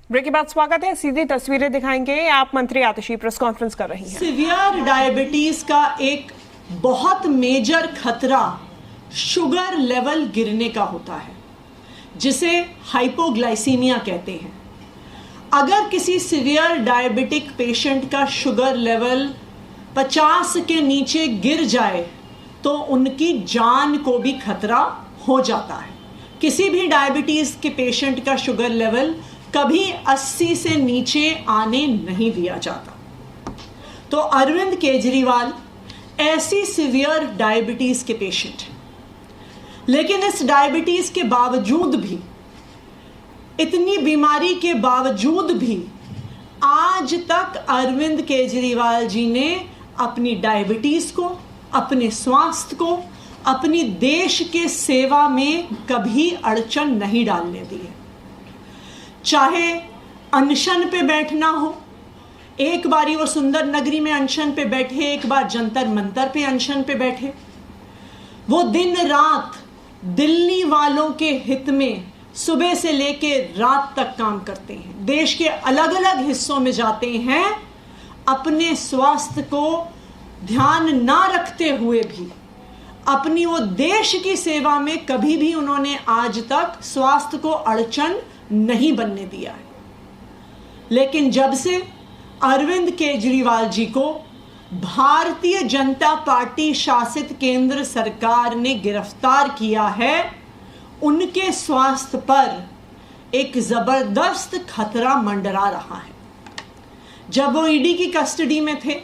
Break के बाद स्वागत है। सीधी तस्वीरें दिखाएंगे। आप मंत्री आतिशी प्रेस कॉन्फ्रेंस कर रही हैं। सीवियर डायबिटीज का एक बहुत मेजर खतरा शुगर लेवल गिरने का होता है, जिसे हाइपोग्लाइसीमिया कहते हैं। अगर किसी सीवियर डायबिटिक पेशेंट का शुगर लेवल 50 के नीचे गिर जाए तो उनकी जान को भी खतरा हो जाता है। किसी भी डायबिटीज के पेशेंट का शुगर लेवल कभी 80 से नीचे आने नहीं दिया जाता। तो अरविंद केजरीवाल ऐसी सीवियर डायबिटीज के पेशेंट हैं, लेकिन इस डायबिटीज के बावजूद भी, इतनी बीमारी के बावजूद भी आज तक अरविंद केजरीवाल जी ने अपनी डायबिटीज को, अपने स्वास्थ्य को, अपनी देश के सेवा में कभी अड़चन नहीं डालने दी है। चाहे अनशन पे बैठना हो, एक बारी वो सुंदर नगरी में अनशन पे बैठे, एक बार जंतर मंतर पे अनशन पे बैठे। वो दिन रात दिल्ली वालों के हित में सुबह से लेके रात तक काम करते हैं, देश के अलग अलग हिस्सों में जाते हैं। अपने स्वास्थ्य को ध्यान ना रखते हुए भी अपनी वो देश की सेवा में कभी भी उन्होंने आज तक स्वास्थ्य को अड़चन नहीं बनने दिया है। लेकिन जब से अरविंद केजरीवाल जी को भारतीय जनता पार्टी शासित केंद्र सरकार ने गिरफ्तार किया है, उनके स्वास्थ्य पर एक जबरदस्त खतरा मंडरा रहा है। जब वो ईडी की कस्टडी में थे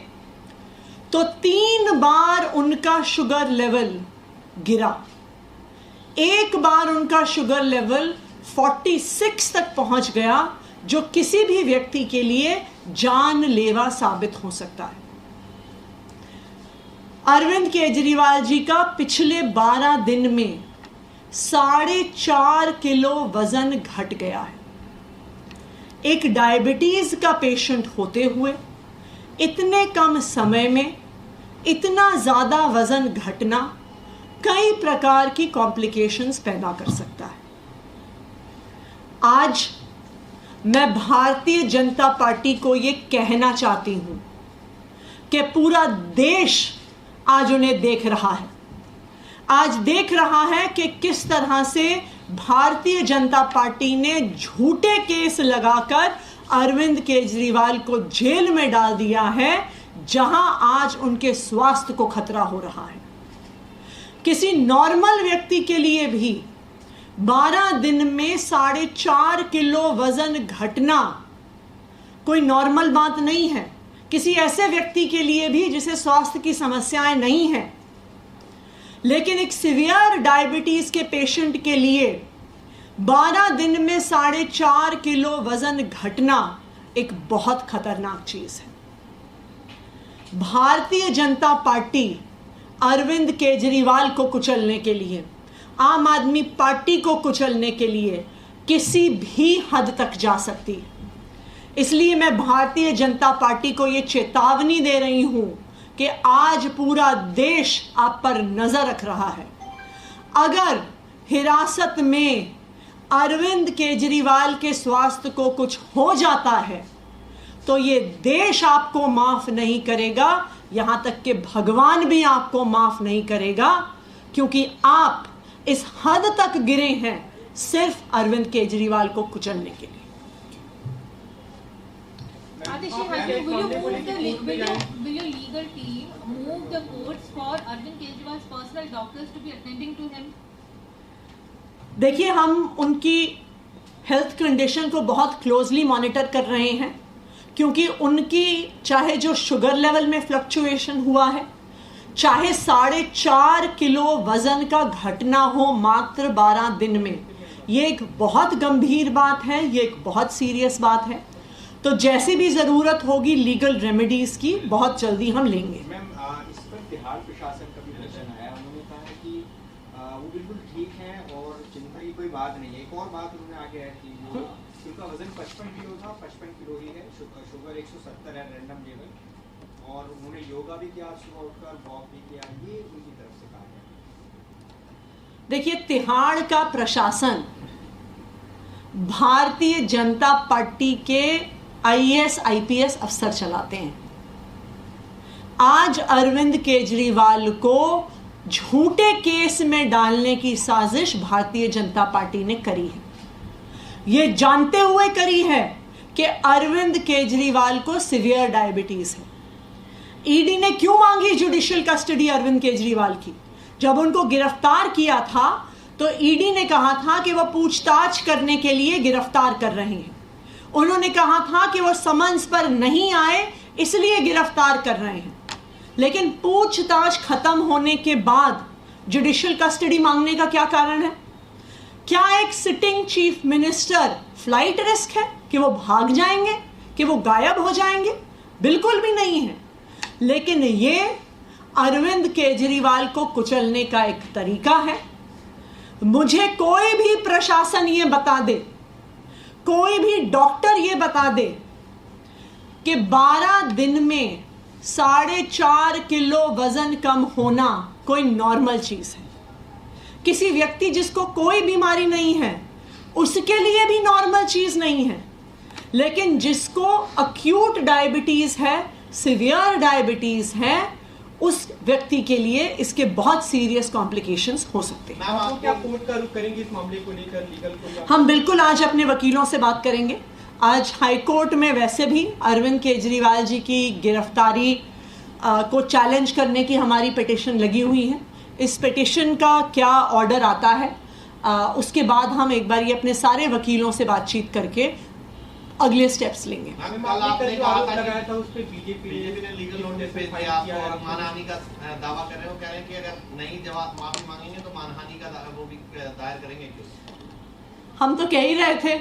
तो 3 बार उनका शुगर लेवल गिरा। एक बार उनका शुगर लेवल 46 तक पहुंच गया, जो किसी भी व्यक्ति के लिए जानलेवा साबित हो सकता है। अरविंद केजरीवाल जी का पिछले 12 दिन में 4.5 किलो वजन घट गया है। एक डायबिटीज का पेशेंट होते हुए इतने कम समय में इतना ज्यादा वजन घटना कई प्रकार की कॉम्प्लिकेशंस पैदा कर सकता है। आज मैं भारतीय जनता पार्टी को ये कहना चाहती हूं कि पूरा देश आज उन्हें देख रहा है। आज देख रहा है कि किस तरह से भारतीय जनता पार्टी ने झूठे केस लगाकर अरविंद केजरीवाल को जेल में डाल दिया है, जहां आज उनके स्वास्थ्य को खतरा हो रहा है। किसी नॉर्मल व्यक्ति के लिए भी 12 दिन में 4.5 किलो वजन घटना कोई नॉर्मल बात नहीं है। किसी ऐसे व्यक्ति के लिए भी जिसे स्वास्थ्य की समस्याएं नहीं हैं, लेकिन एक सीवियर डायबिटीज के पेशेंट के लिए 12 दिन में 4.5 किलो वजन घटना एक बहुत खतरनाक चीज है। भारतीय जनता पार्टी अरविंद केजरीवाल को कुचलने के लिए, आम आदमी पार्टी को कुचलने के लिए किसी भी हद तक जा सकती है। इसलिए मैं भारतीय जनता पार्टी को यह चेतावनी दे रही हूं कि आज पूरा देश आप पर नजर रख रहा है। अगर हिरासत में अरविंद केजरीवाल के स्वास्थ्य को कुछ हो जाता है तो ये देश आपको माफ नहीं करेगा, यहां तक कि भगवान भी आपको माफ नहीं करेगा, क्योंकि आप इस हद तक गिरे हैं सिर्फ अरविंद केजरीवाल को कुचलने के लिए। Will your legal team move the courts for Arvind Kejriwal's personal doctors to be attending to him? देखिए, हम उनकी हेल्थ कंडीशन को बहुत क्लोजली मॉनिटर कर रहे हैं, क्योंकि उनकी चाहे जो शुगर लेवल में फ्लक्चुएशन हुआ है, चाहे 4.5 किलो वजन का घटना हो मात्र 12 दिन में, ये एक बहुत गंभीर बात है, ये एक बहुत सीरियस बात है। तो जैसी भी ज़रूरत होगी लीगल रेमेडीज़ की, बहुत जल्दी हम लेंगे। मैम, इस पर तिहाड़ प्रशासन का भी प्रश्न आया। उन्होंने कहा है कि वो बिल्कुल ठीक हैं और चिंता की कोई बात नहीं है। एक और बात उन्होंने आगे ऐड की, उनका वजन 55 किलो था, 55 किलो ही है, शुगर 170 है रैंडम लेवल, और उन्होंने योगा भी किया, सुबह उठकर वॉक भी किया, ये उनकी तरफ से कहा गया। देखिए, तिहाड़ का प्रशासन भारतीय जनता पार्टी के आईएएस आईपीएस अफसर चलाते हैं। आज अरविंद केजरीवाल को झूठे केस में डालने की साजिश भारतीय जनता पार्टी ने करी है। ये जानते हुए करी है कि अरविंद केजरीवाल को सीवियर डायबिटीज है। ईडी ने क्यों मांगी जुडिशियल कस्टडी अरविंद केजरीवाल की? जब उनको गिरफ्तार किया था तो ईडी ने कहा था कि वह पूछताछ करने के लिए गिरफ्तार कर रहे हैं। उन्होंने कहा था कि वह समन्स पर नहीं आए इसलिए गिरफ्तार कर रहे हैं। लेकिन पूछताछ खत्म होने के बाद जुडिशियल कस्टडी मांगने का क्या कारण है? क्या एक sitting chief minister flight risk है कि वो भाग जाएंगे, कि वो गायब हो जाएंगे? बिल्कुल भी नहीं है। लेकिन ये अरविंद केजरीवाल को कुचलने का एक तरीका है। मुझे कोई भी प्रशासन ये बता दे, कोई भी डॉक्टर ये बता दे कि 12 दिन में 4.5 किलो वजन कम होना कोई नॉर्मल चीज है। किसी व्यक्ति जिसको कोई बीमारी नहीं है उसके लिए भी नॉर्मल चीज नहीं है। लेकिन जिसको अक्यूट डायबिटीज है, सीवियर डायबिटीज है, उस व्यक्ति के लिए इसके बहुत सीरियस कॉम्प्लिकेशंस हो सकते हैं। आप क्या कोर्ट का रुख करेंगे इस मामले को लेकर? लीगल को हम बिल्कुल आज अपने वकीलों से बात करेंगे। आज हाई कोर्ट में वैसे भी अरविंद केजरीवाल जी की गिरफ्तारी को चैलेंज करने की हमारी पिटीशन लगी हुई है। इस पिटीशन का क्या ऑर्डर आता है उसके बाद हम एक बार ये अपने सारे वकीलों से बातचीत करके अगले स्टेप्स लेंगे। कल आपने कहा था लगाया था उस पे बीजेपी ने लीगल नोटिस भेज दिया आपको और मानहानि का दावा कर रहे हो। कह रहे हैं कि अगर नहीं जवाब माफी मांगेंगे तो मानहानि का वो भी दायर करेंगे। हम तो कह ही रहे थे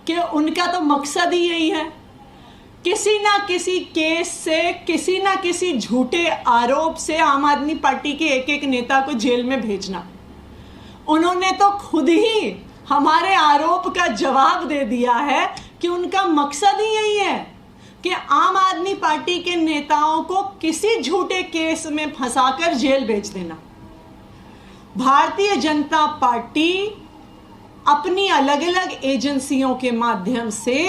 कि उनका तो मकसद ही यही है, किसी ना किसी केस से, किसी ना किसी झूठे आरोप से आम आदमी पार्टी के एक एक नेता को जेल में भेजना। उन्होंने तो खुद ही हमारे आरोप का जवाब दे दिया है कि उनका मकसद ही यही है कि आम आदमी पार्टी के नेताओं को किसी झूठे केस में फंसाकर जेल भेज देना। भारतीय जनता पार्टी अपनी अलग अलग एजेंसियों के माध्यम से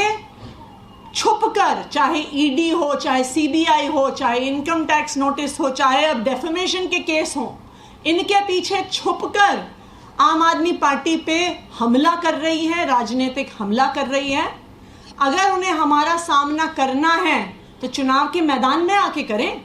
छुपकर, चाहे ईडी हो, चाहे सीबीआई हो, चाहे इनकम टैक्स नोटिस हो, चाहे अब डेफेमेशन के केस हो, इनके पीछे छुपकर आम आदमी पार्टी पे हमला कर रही है, राजनीतिक हमला कर रही है। अगर उन्हें हमारा सामना करना है तो चुनाव के मैदान में आके करें।